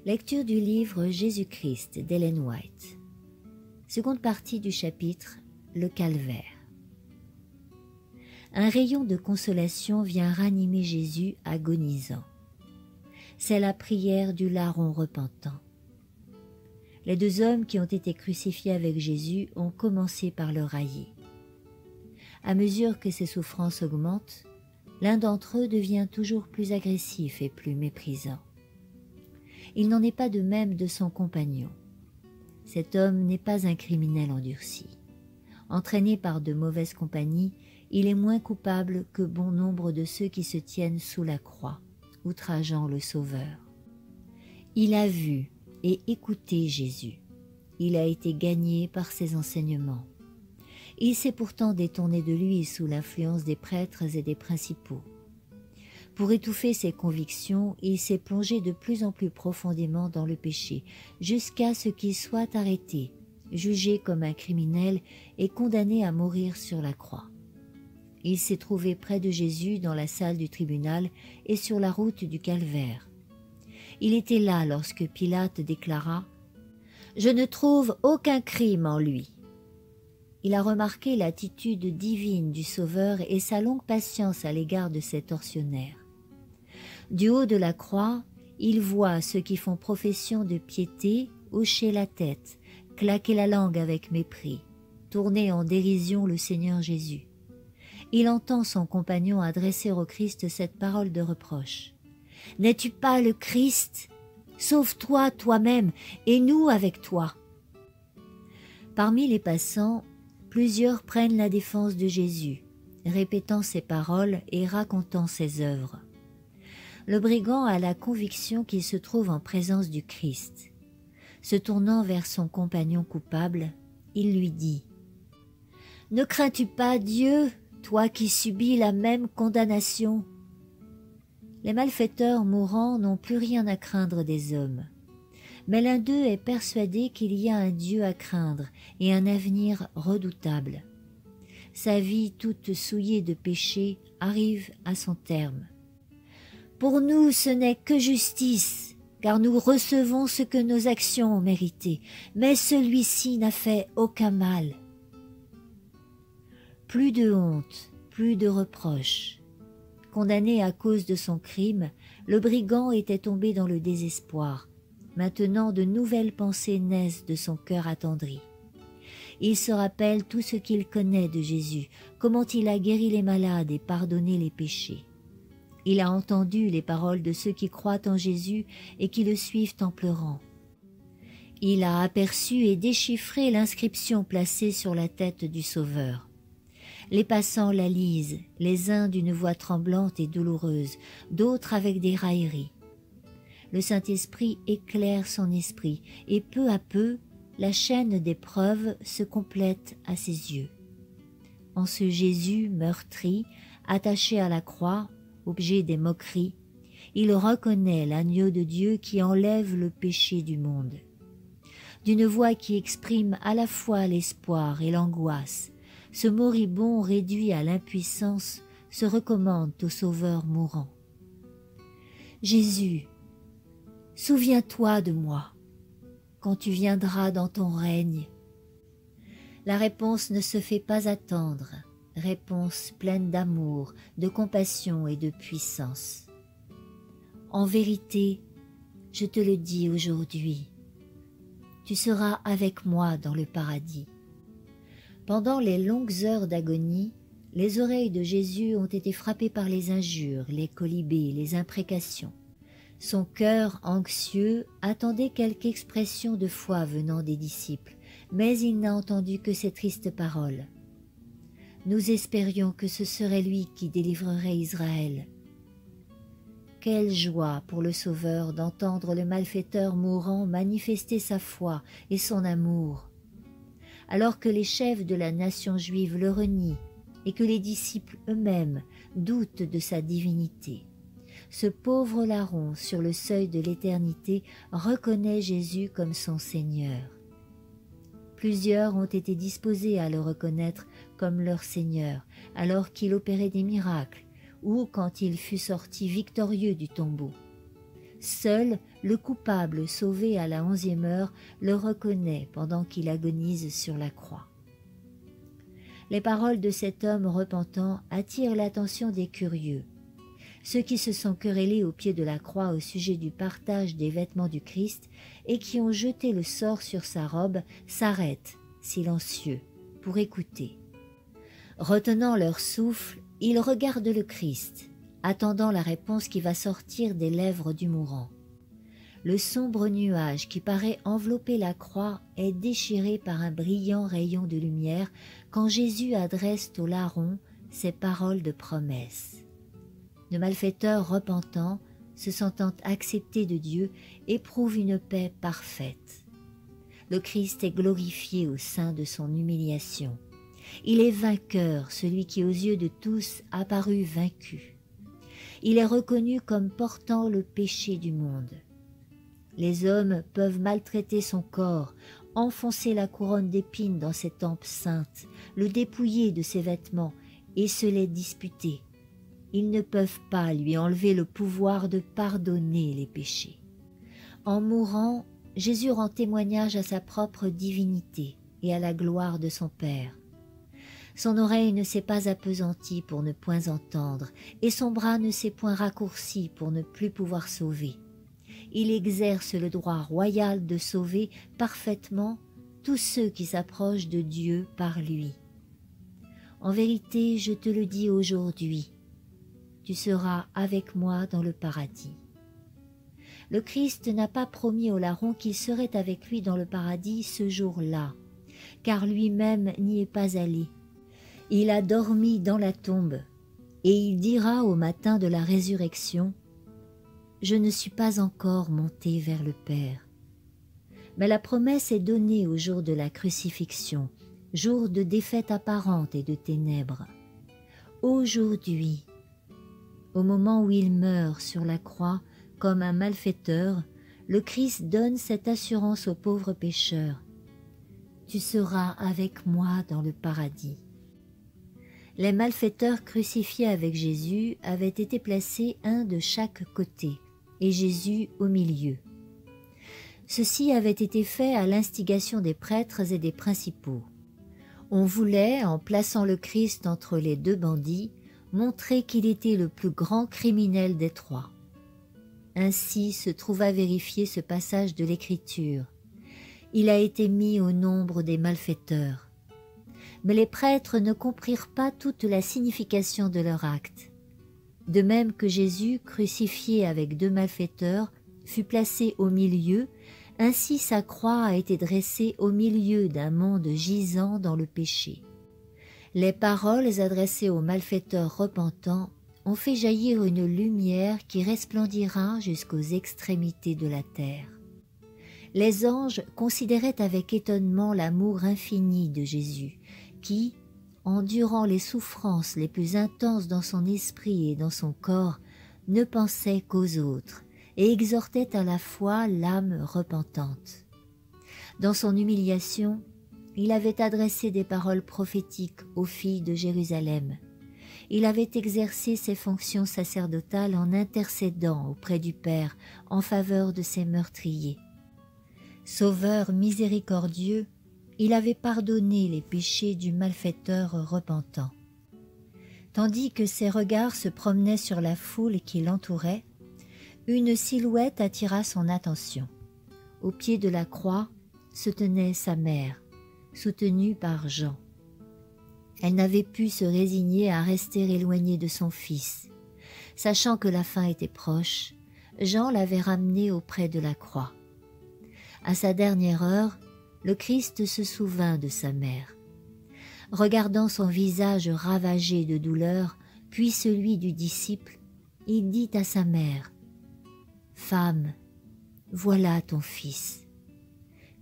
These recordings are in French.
Lecture du livre Jésus-Christ d'Ellen White. Seconde partie du chapitre Le Calvaire. Un rayon de consolation vient ranimer Jésus agonisant. C'est la prière du larron repentant. Les deux hommes qui ont été crucifiés avec Jésus ont commencé par le railler. À mesure que ses souffrances augmentent, l'un d'entre eux devient toujours plus agressif et plus méprisant. Il n'en est pas de même de son compagnon. Cet homme n'est pas un criminel endurci. Entraîné par de mauvaises compagnies, il est moins coupable que bon nombre de ceux qui se tiennent sous la croix, outrageant le Sauveur. Il a vu et écouté Jésus. Il a été gagné par ses enseignements. Il s'est pourtant détourné de lui sous l'influence des prêtres et des principaux. Pour étouffer ses convictions, il s'est plongé de plus en plus profondément dans le péché, jusqu'à ce qu'il soit arrêté, jugé comme un criminel et condamné à mourir sur la croix. Il s'est trouvé près de Jésus dans la salle du tribunal et sur la route du Calvaire. Il était là lorsque Pilate déclara « Je ne trouve aucun crime en lui ». Il a remarqué l'attitude divine du Sauveur et sa longue patience à l'égard de ses tortionnaires. Du haut de la croix, il voit ceux qui font profession de piété hocher la tête, claquer la langue avec mépris, tourner en dérision le Seigneur Jésus. Il entend son compagnon adresser au Christ cette parole de reproche. « N'es-tu pas le Christ? Sauve-toi toi-même et nous avec toi. » Parmi les passants, plusieurs prennent la défense de Jésus, répétant ses paroles et racontant ses œuvres. Le brigand a la conviction qu'il se trouve en présence du Christ. Se tournant vers son compagnon coupable, il lui dit « Ne crains-tu pas Dieu, toi qui subis la même condamnation ?» Les malfaiteurs mourants n'ont plus rien à craindre des hommes. Mais l'un d'eux est persuadé qu'il y a un Dieu à craindre et un avenir redoutable. Sa vie toute souillée de péché arrive à son terme. Pour nous, ce n'est que justice, car nous recevons ce que nos actions ont mérité, mais celui-ci n'a fait aucun mal. Plus de honte, plus de reproches. Condamné à cause de son crime, le brigand était tombé dans le désespoir. Maintenant, de nouvelles pensées naissent de son cœur attendri. Il se rappelle tout ce qu'il connaît de Jésus, comment il a guéri les malades et pardonné les péchés. Il a entendu les paroles de ceux qui croient en Jésus et qui le suivent en pleurant. Il a aperçu et déchiffré l'inscription placée sur la tête du Sauveur. Les passants la lisent, les uns d'une voix tremblante et douloureuse, d'autres avec des railleries. Le Saint-Esprit éclaire son esprit et peu à peu, la chaîne des preuves se complète à ses yeux. En ce Jésus meurtri, attaché à la croix, objet des moqueries, il reconnaît l'agneau de Dieu qui enlève le péché du monde. D'une voix qui exprime à la fois l'espoir et l'angoisse, ce moribond réduit à l'impuissance se recommande au Sauveur mourant. « Jésus, souviens-toi de moi, quand tu viendras dans ton règne. » La réponse ne se fait pas attendre, réponse pleine d'amour, de compassion et de puissance. « En vérité, je te le dis aujourd'hui, tu seras avec moi dans le paradis. » Pendant les longues heures d'agonie, les oreilles de Jésus ont été frappées par les injures, les colibés, les imprécations. Son cœur anxieux attendait quelque expression de foi venant des disciples, mais il n'a entendu que ces tristes paroles. Nous espérions que ce serait lui qui délivrerait Israël. Quelle joie pour le Sauveur d'entendre le malfaiteur mourant manifester sa foi et son amour. Alors que les chefs de la nation juive le renient et que les disciples eux-mêmes doutent de sa divinité, ce pauvre larron sur le seuil de l'éternité reconnaît Jésus comme son Seigneur. Plusieurs ont été disposés à le reconnaître comme leur Seigneur alors qu'il opérait des miracles ou quand il fut sorti victorieux du tombeau. Seul le coupable sauvé à la 11e heure le reconnaît pendant qu'il agonise sur la croix. Les paroles de cet homme repentant attirent l'attention des curieux. Ceux qui se sont querellés au pied de la croix au sujet du partage des vêtements du Christ et qui ont jeté le sort sur sa robe s'arrêtent, silencieux, pour écouter. Retenant leur souffle, ils regardent le Christ, attendant la réponse qui va sortir des lèvres du mourant. Le sombre nuage qui paraît envelopper la croix est déchiré par un brillant rayon de lumière quand Jésus adresse au larron ces paroles de promesse. Le malfaiteur repentant, se sentant accepté de Dieu, éprouve une paix parfaite. Le Christ est glorifié au sein de son humiliation. Il est vainqueur, celui qui aux yeux de tous a paru vaincu. Il est reconnu comme portant le péché du monde. Les hommes peuvent maltraiter son corps, enfoncer la couronne d'épines dans ses tempes saintes, le dépouiller de ses vêtements et se les disputer. Ils ne peuvent pas lui enlever le pouvoir de pardonner les péchés. En mourant, Jésus rend témoignage à sa propre divinité et à la gloire de son Père. Son oreille ne s'est pas appesantie pour ne point entendre, et son bras ne s'est point raccourci pour ne plus pouvoir sauver. Il exerce le droit royal de sauver parfaitement tous ceux qui s'approchent de Dieu par lui. En vérité, je te le dis aujourd'hui, tu seras avec moi dans le paradis. Le Christ n'a pas promis au larron qu'il serait avec lui dans le paradis ce jour-là, car lui-même n'y est pas allé. Il a dormi dans la tombe, et il dira au matin de la résurrection, « Je ne suis pas encore monté vers le Père. » Mais la promesse est donnée au jour de la crucifixion, jour de défaite apparente et de ténèbres. Aujourd'hui, au moment où il meurt sur la croix comme un malfaiteur, le Christ donne cette assurance aux pauvres pécheurs. « Tu seras avec moi dans le paradis. » Les malfaiteurs crucifiés avec Jésus avaient été placés un de chaque côté, et Jésus au milieu. Ceci avait été fait à l'instigation des prêtres et des principaux. On voulait, en plaçant le Christ entre les deux bandits, montrer qu'il était le plus grand criminel des trois. Ainsi se trouva vérifié ce passage de l'Écriture. Il a été mis au nombre des malfaiteurs. Mais les prêtres ne comprirent pas toute la signification de leur acte. De même que Jésus, crucifié avec deux malfaiteurs, fut placé au milieu, ainsi sa croix a été dressée au milieu d'un monde gisant dans le péché. Les paroles adressées aux malfaiteurs repentants ont fait jaillir une lumière qui resplendira jusqu'aux extrémités de la terre. Les anges considéraient avec étonnement l'amour infini de Jésus, qui, endurant les souffrances les plus intenses dans son esprit et dans son corps, ne pensait qu'aux autres et exhortait à la fois l'âme repentante. Dans son humiliation, il avait adressé des paroles prophétiques aux filles de Jérusalem. Il avait exercé ses fonctions sacerdotales en intercédant auprès du Père en faveur de ses meurtriers. Sauveur miséricordieux, il avait pardonné les péchés du malfaiteur repentant. Tandis que ses regards se promenaient sur la foule qui l'entourait, une silhouette attira son attention. Au pied de la croix se tenait sa mère, soutenue par Jean. Elle n'avait pu se résigner à rester éloignée de son fils. Sachant que la fin était proche, Jean l'avait ramenée auprès de la croix. À sa dernière heure, le Christ se souvint de sa mère. Regardant son visage ravagé de douleur, puis celui du disciple, il dit à sa mère, « Femme, voilà ton fils. »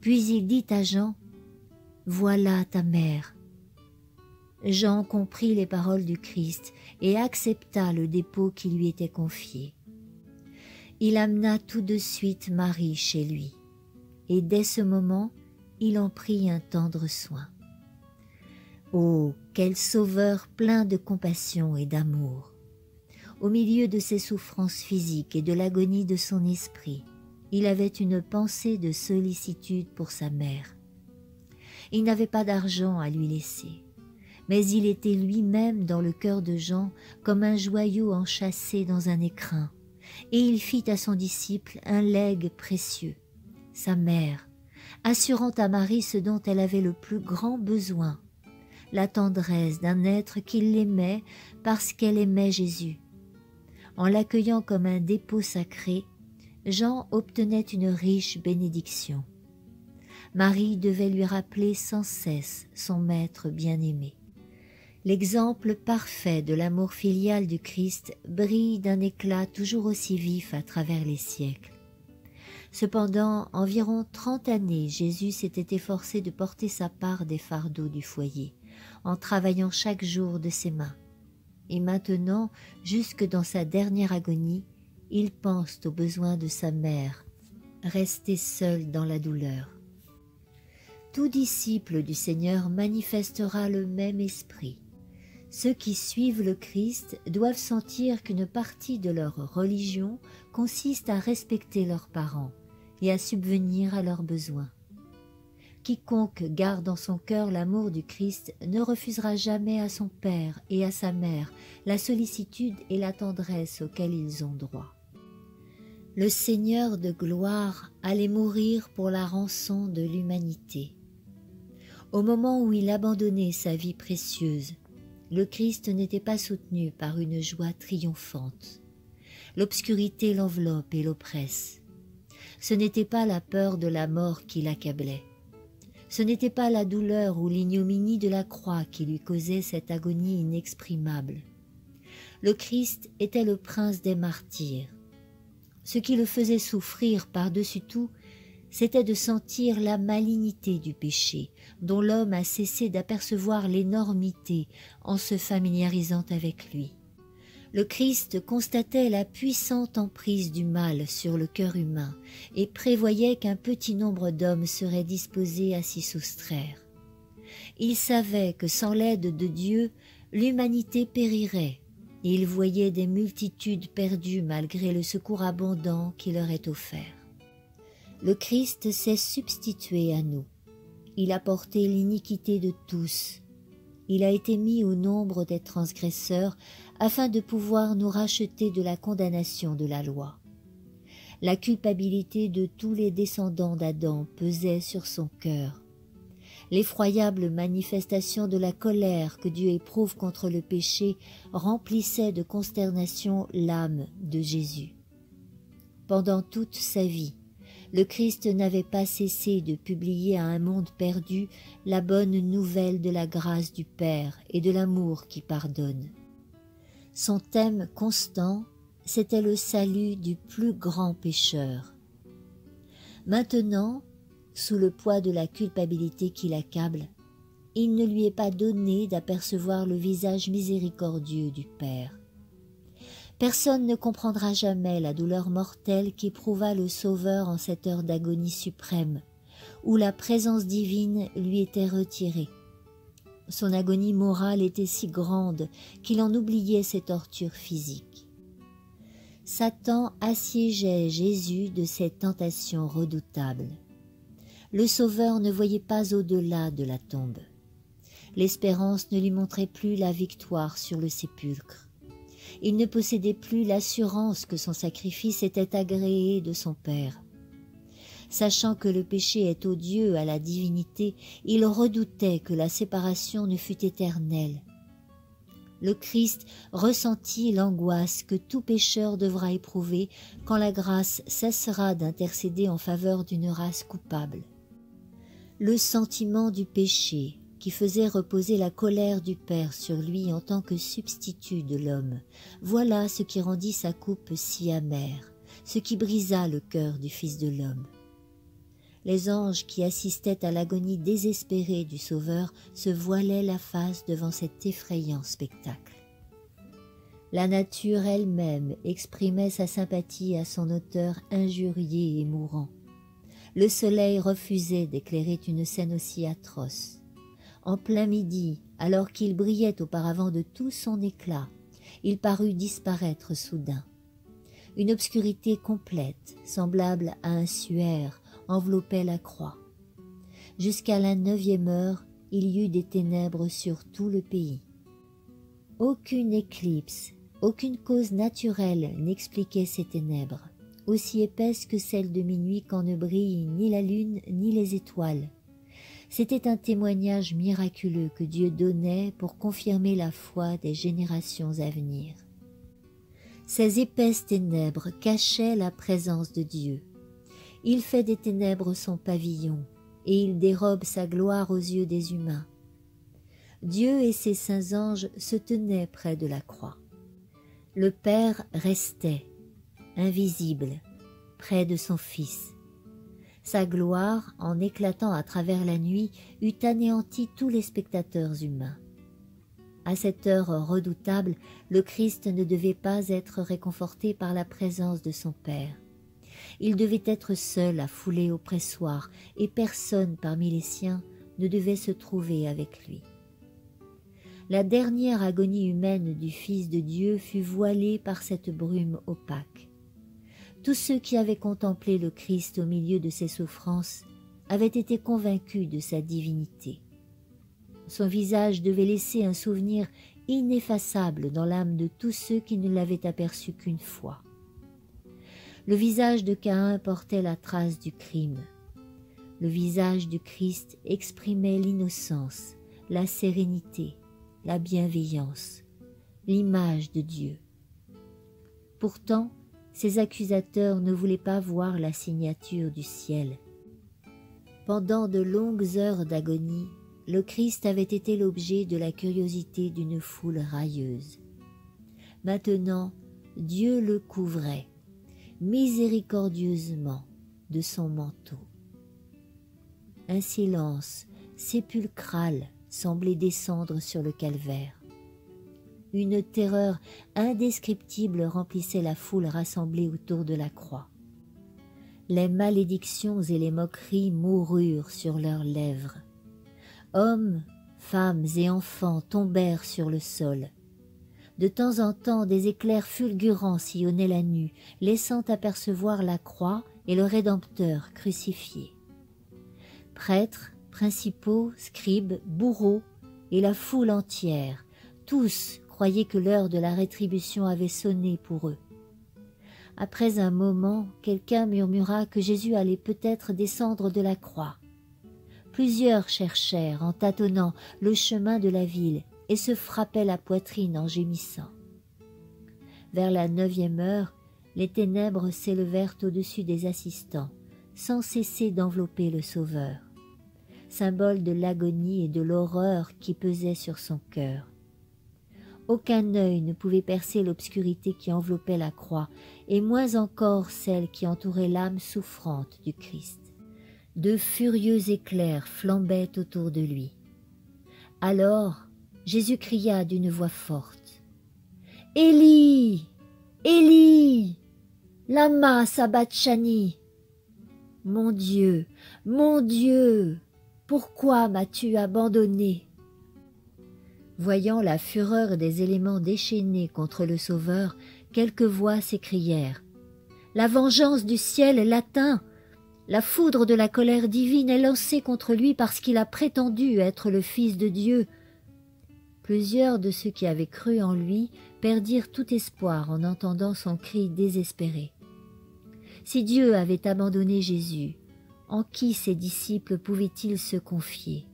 Puis il dit à Jean, « Voilà ta mère. » Jean comprit les paroles du Christ et accepta le dépôt qui lui était confié. Il amena tout de suite Marie chez lui, et dès ce moment, il en prit un tendre soin. Oh, quel sauveur plein de compassion et d'amour! Au milieu de ses souffrances physiques et de l'agonie de son esprit, il avait une pensée de sollicitude pour sa mère. Il n'avait pas d'argent à lui laisser, mais il était lui-même dans le cœur de Jean comme un joyau enchâssé dans un écrin, et il fit à son disciple un legs précieux, sa mère, assurant à Marie ce dont elle avait le plus grand besoin, la tendresse d'un être qui l'aimait parce qu'elle aimait Jésus. En l'accueillant comme un dépôt sacré, Jean obtenait une riche bénédiction. Marie devait lui rappeler sans cesse son maître bien-aimé. L'exemple parfait de l'amour filial du Christ brille d'un éclat toujours aussi vif à travers les siècles. Cependant, environ 30 années, Jésus s'était efforcé de porter sa part des fardeaux du foyer, en travaillant chaque jour de ses mains. Et maintenant, jusque dans sa dernière agonie, il pense aux besoins de sa mère, restée seule dans la douleur. Tout disciple du Seigneur manifestera le même esprit. Ceux qui suivent le Christ doivent sentir qu'une partie de leur religion consiste à respecter leurs parents et à subvenir à leurs besoins. Quiconque garde en son cœur l'amour du Christ ne refusera jamais à son père et à sa mère la sollicitude et la tendresse auxquelles ils ont droit. Le Seigneur de gloire allait mourir pour la rançon de l'humanité. Au moment où il abandonnait sa vie précieuse, le Christ n'était pas soutenu par une joie triomphante. L'obscurité l'enveloppe et l'oppresse. Ce n'était pas la peur de la mort qui l'accablait. Ce n'était pas la douleur ou l'ignominie de la croix qui lui causait cette agonie inexprimable. Le Christ était le prince des martyrs. Ce qui le faisait souffrir par-dessus tout, c'était de sentir la malignité du péché, dont l'homme a cessé d'apercevoir l'énormité en se familiarisant avec lui. Le Christ constatait la puissante emprise du mal sur le cœur humain et prévoyait qu'un petit nombre d'hommes seraient disposés à s'y soustraire. Il savait que sans l'aide de Dieu, l'humanité périrait, et il voyait des multitudes perdues malgré le secours abondant qui leur est offert. Le Christ s'est substitué à nous. Il a porté l'iniquité de tous. Il a été mis au nombre des transgresseurs afin de pouvoir nous racheter de la condamnation de la loi. La culpabilité de tous les descendants d'Adam pesait sur son cœur. L'effroyable manifestation de la colère que Dieu éprouve contre le péché remplissait de consternation l'âme de Jésus. Pendant toute sa vie, le Christ n'avait pas cessé de publier à un monde perdu la bonne nouvelle de la grâce du Père et de l'amour qui pardonne. Son thème constant, c'était le salut du plus grand pécheur. Maintenant, sous le poids de la culpabilité qui l'accable, il ne lui est pas donné d'apercevoir le visage miséricordieux du Père. Personne ne comprendra jamais la douleur mortelle qu'éprouva le Sauveur en cette heure d'agonie suprême, où la présence divine lui était retirée. Son agonie morale était si grande qu'il en oubliait ses tortures physiques. Satan assiégeait Jésus de ses tentations redoutables. Le Sauveur ne voyait pas au-delà de la tombe. L'espérance ne lui montrait plus la victoire sur le sépulcre. Il ne possédait plus l'assurance que son sacrifice était agréé de son Père. Sachant que le péché est odieux à la divinité, il redoutait que la séparation ne fût éternelle. Le Christ ressentit l'angoisse que tout pécheur devra éprouver quand la grâce cessera d'intercéder en faveur d'une race coupable. Le sentiment du péché, qui faisait reposer la colère du Père sur lui en tant que substitut de l'homme, voilà ce qui rendit sa coupe si amère, ce qui brisa le cœur du Fils de l'homme. Les anges qui assistaient à l'agonie désespérée du Sauveur se voilaient la face devant cet effrayant spectacle. La nature elle-même exprimait sa sympathie à son auteur injurié et mourant. Le soleil refusait d'éclairer une scène aussi atroce. En plein midi, alors qu'il brillait auparavant de tout son éclat, il parut disparaître soudain. Une obscurité complète, semblable à un suaire, enveloppait la croix. Jusqu'à la 9e heure, il y eut des ténèbres sur tout le pays. Aucune éclipse, aucune cause naturelle n'expliquait ces ténèbres, aussi épaisses que celles de minuit quand ne brillent ni la lune ni les étoiles. C'était un témoignage miraculeux que Dieu donnait pour confirmer la foi des générations à venir. Ces épaisses ténèbres cachaient la présence de Dieu. Il fait des ténèbres son pavillon, et il dérobe sa gloire aux yeux des humains. Dieu et ses saints anges se tenaient près de la croix. Le Père restait, invisible, près de son Fils. Sa gloire, en éclatant à travers la nuit, eût anéanti tous les spectateurs humains. À cette heure redoutable, le Christ ne devait pas être réconforté par la présence de son Père. Il devait être seul à fouler au pressoir, et personne parmi les siens ne devait se trouver avec lui. La dernière agonie humaine du Fils de Dieu fut voilée par cette brume opaque. Tous ceux qui avaient contemplé le Christ au milieu de ses souffrances avaient été convaincus de sa divinité. Son visage devait laisser un souvenir ineffaçable dans l'âme de tous ceux qui ne l'avaient aperçu qu'une fois. Le visage de Caïn portait la trace du crime. Le visage du Christ exprimait l'innocence, la sérénité, la bienveillance, l'image de Dieu. Pourtant, ses accusateurs ne voulaient pas voir la signature du ciel. Pendant de longues heures d'agonie, le Christ avait été l'objet de la curiosité d'une foule railleuse. Maintenant, Dieu le couvrait, miséricordieusement, de son manteau. Un silence sépulcral semblait descendre sur le calvaire. Une terreur indescriptible remplissait la foule rassemblée autour de la croix. Les malédictions et les moqueries moururent sur leurs lèvres. Hommes, femmes et enfants tombèrent sur le sol. De temps en temps, des éclairs fulgurants sillonnaient la nue, laissant apercevoir la croix et le Rédempteur crucifié. Prêtres, principaux, scribes, bourreaux et la foule entière, tous croyaient que l'heure de la rétribution avait sonné pour eux. Après un moment, quelqu'un murmura que Jésus allait peut-être descendre de la croix. Plusieurs cherchèrent, en tâtonnant, le chemin de la ville et se frappaient la poitrine en gémissant. Vers la 9e heure, les ténèbres s'élevèrent au-dessus des assistants, sans cesser d'envelopper le Sauveur, symbole de l'agonie et de l'horreur qui pesait sur son cœur. Aucun œil ne pouvait percer l'obscurité qui enveloppait la croix, et moins encore celle qui entourait l'âme souffrante du Christ. De furieux éclairs flambaient autour de lui. Alors, Jésus cria d'une voix forte, « Élie, Élie, lama sabachthani » « Mon Dieu, pourquoi m'as-tu abandonné ?» Voyant la fureur des éléments déchaînés contre le Sauveur, quelques voix s'écrièrent, « La vengeance du ciel l'atteint ! La foudre de la colère divine est lancée contre lui parce qu'il a prétendu être le Fils de Dieu. » Plusieurs de ceux qui avaient cru en lui perdirent tout espoir en entendant son cri désespéré. Si Dieu avait abandonné Jésus, en qui ses disciples pouvaient-ils se confier?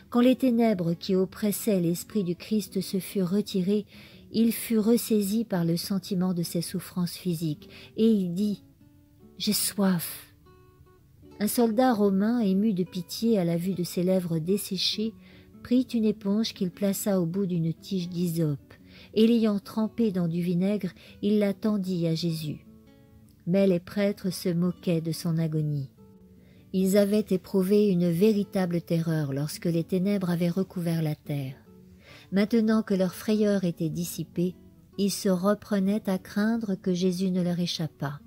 Quand les ténèbres qui oppressaient l'esprit du Christ se furent retirées, il fut ressaisi par le sentiment de ses souffrances physiques, et il dit « J'ai soif ». Un soldat romain, ému de pitié à la vue de ses lèvres desséchées, prit une éponge qu'il plaça au bout d'une tige d'hysope, et l'ayant trempée dans du vinaigre, il la tendit à Jésus. Mais les prêtres se moquaient de son agonie. Ils avaient éprouvé une véritable terreur lorsque les ténèbres avaient recouvert la terre. Maintenant que leur frayeur était dissipée, ils se reprenaient à craindre que Jésus ne leur échappât.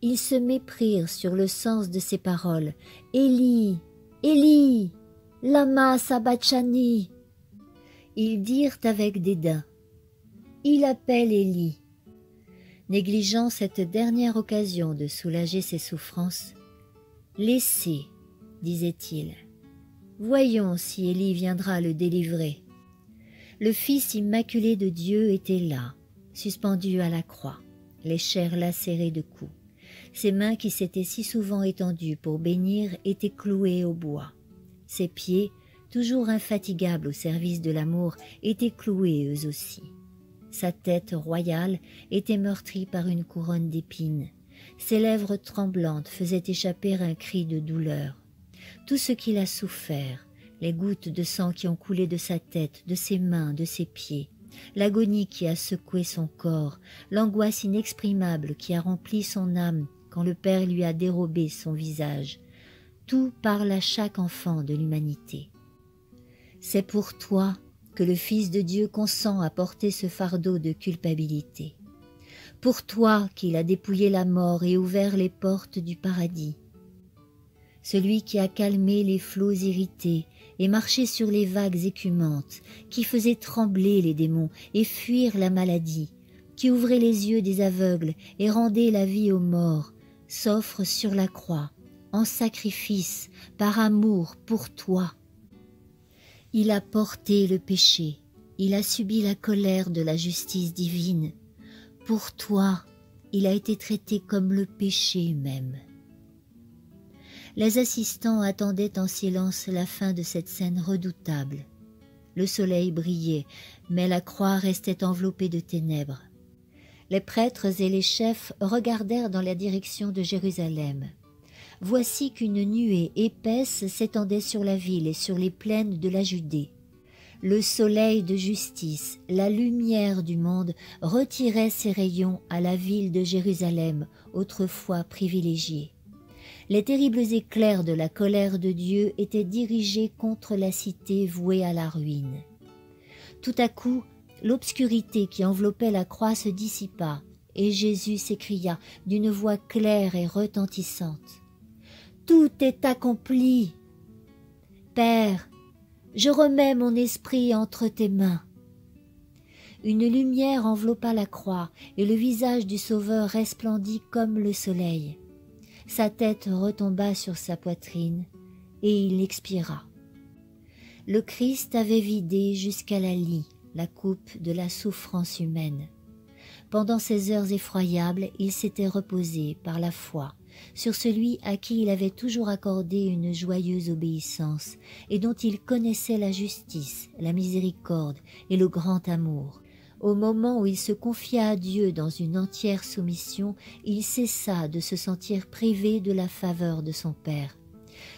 Ils se méprirent sur le sens de ces paroles. « Élie, Élie, lama sabachthani » Ils dirent avec dédain, « il appelle Élie. Négligeant cette dernière occasion de soulager ses souffrances, « Laissez, disait-il. Voyons si Élie viendra le délivrer. » Le Fils immaculé de Dieu était là, suspendu à la croix, les chairs lacérées de coups. Ses mains qui s'étaient si souvent étendues pour bénir étaient clouées au bois. Ses pieds, toujours infatigables au service de l'amour, étaient cloués eux aussi. Sa tête royale était meurtrie par une couronne d'épines. Ses lèvres tremblantes faisaient échapper un cri de douleur. Tout ce qu'il a souffert, les gouttes de sang qui ont coulé de sa tête, de ses mains, de ses pieds, l'agonie qui a secoué son corps, l'angoisse inexprimable qui a rempli son âme quand le Père lui a dérobé son visage, tout parle à chaque enfant de l'humanité. C'est pour toi que le Fils de Dieu consent à porter ce fardeau de culpabilité. Pour toi qu'il a dépouillé la mort et ouvert les portes du paradis. Celui qui a calmé les flots irrités et marché sur les vagues écumantes, qui faisait trembler les démons et fuir la maladie, qui ouvrait les yeux des aveugles et rendait la vie aux morts, s'offre sur la croix, en sacrifice, par amour pour toi. Il a porté le péché, il a subi la colère de la justice divine. Pour toi, il a été traité comme le péché même. Les assistants attendaient en silence la fin de cette scène redoutable. Le soleil brillait, mais la croix restait enveloppée de ténèbres. Les prêtres et les chefs regardèrent dans la direction de Jérusalem. Voici qu'une nuée épaisse s'étendait sur la ville et sur les plaines de la Judée. Le soleil de justice, la lumière du monde, retirait ses rayons à la ville de Jérusalem, autrefois privilégiée. Les terribles éclairs de la colère de Dieu étaient dirigés contre la cité vouée à la ruine. Tout à coup, l'obscurité qui enveloppait la croix se dissipa, et Jésus s'écria d'une voix claire et retentissante. « Tout est accompli. Père, je remets mon esprit entre tes mains. » Une lumière enveloppa la croix, et le visage du Sauveur resplendit comme le soleil. Sa tête retomba sur sa poitrine, et il expira. Le Christ avait vidé jusqu'à la lie la coupe de la souffrance humaine. Pendant ces heures effroyables, il s'était reposé par la foi sur celui à qui il avait toujours accordé une joyeuse obéissance et dont il connaissait la justice, la miséricorde et le grand amour. Au moment où il se confia à Dieu dans une entière soumission, il cessa de se sentir privé de la faveur de son Père.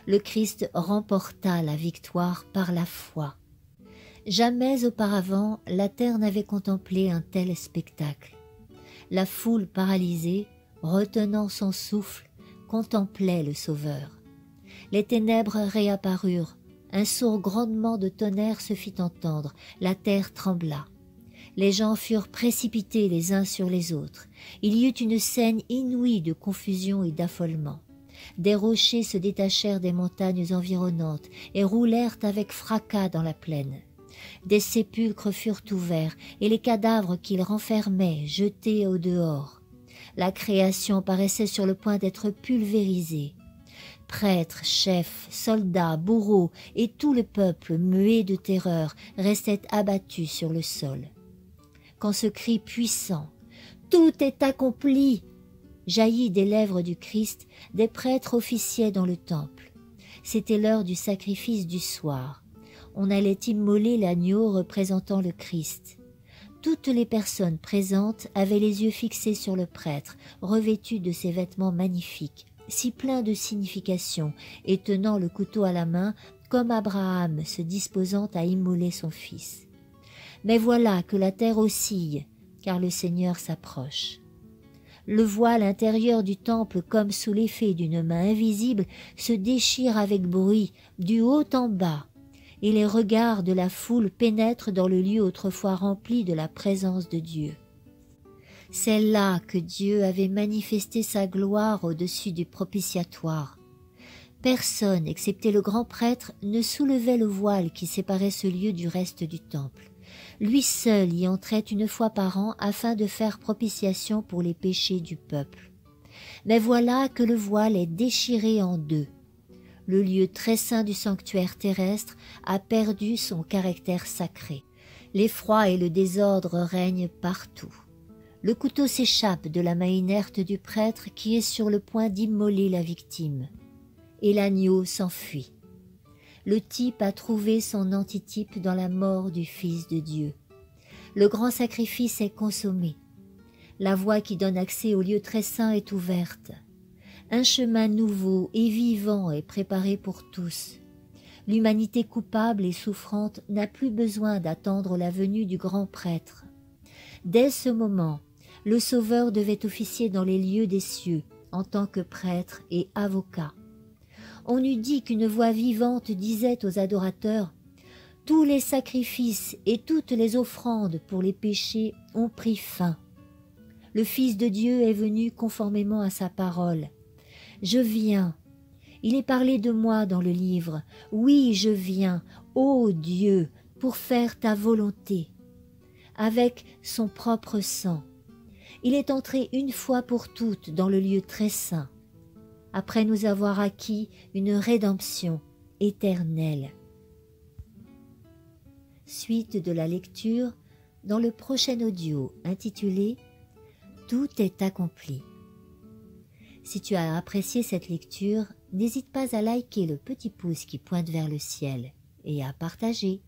Le Christ remporta la victoire par la foi. Jamais auparavant la terre n'avait contemplé un tel spectacle. La foule paralysée, retenant son souffle, contemplait le Sauveur. Les ténèbres réapparurent, un sourd grondement de tonnerre se fit entendre, la terre trembla. Les gens furent précipités les uns sur les autres. Il y eut une scène inouïe de confusion et d'affolement. Des rochers se détachèrent des montagnes environnantes et roulèrent avec fracas dans la plaine. Des sépulcres furent ouverts et les cadavres qu'ils renfermaient jetés au dehors. La création paraissait sur le point d'être pulvérisée. Prêtres, chefs, soldats, bourreaux et tout le peuple, muet de terreur, restait abattu sur le sol. Quand ce cri puissant « Tout est accompli !» jaillit des lèvres du Christ, des prêtres officiaient dans le temple. C'était l'heure du sacrifice du soir. On allait immoler l'agneau représentant le Christ. Toutes les personnes présentes avaient les yeux fixés sur le prêtre, revêtu de ses vêtements magnifiques, si pleins de signification, et tenant le couteau à la main, comme Abraham se disposant à immoler son fils. Mais voilà que la terre oscille, car le Seigneur s'approche. Le voile intérieur du temple, comme sous l'effet d'une main invisible, se déchire avec bruit, du haut en bas, et les regards de la foule pénètrent dans le lieu autrefois rempli de la présence de Dieu. C'est là que Dieu avait manifesté sa gloire au-dessus du propitiatoire. Personne, excepté le grand prêtre, ne soulevait le voile qui séparait ce lieu du reste du temple. Lui seul y entrait une fois par an afin de faire propitiation pour les péchés du peuple. Mais voilà que le voile est déchiré en deux. Le lieu très saint du sanctuaire terrestre a perdu son caractère sacré. L'effroi et le désordre règnent partout. Le couteau s'échappe de la main inerte du prêtre qui est sur le point d'immoler la victime. Et l'agneau s'enfuit. Le type a trouvé son antitype dans la mort du Fils de Dieu. Le grand sacrifice est consommé. La voie qui donne accès au lieu très saint est ouverte. Un chemin nouveau et vivant est préparé pour tous. L'humanité coupable et souffrante n'a plus besoin d'attendre la venue du grand prêtre. Dès ce moment, le Sauveur devait officier dans les lieux des cieux en tant que prêtre et avocat. On eût dit qu'une voix vivante disait aux adorateurs « Tous les sacrifices et toutes les offrandes pour les péchés ont pris fin. Le Fils de Dieu est venu conformément à sa parole. Je viens. Il est parlé de moi dans le livre. Oui, je viens, ô Dieu, pour faire ta volonté. » Avec son propre sang, il est entré une fois pour toutes dans le lieu très saint, après nous avoir acquis une rédemption éternelle. Suite de la lecture dans le prochain audio intitulé « Tout est accompli ». Si tu as apprécié cette lecture, n'hésite pas à liker le petit pouce qui pointe vers le ciel et à partager.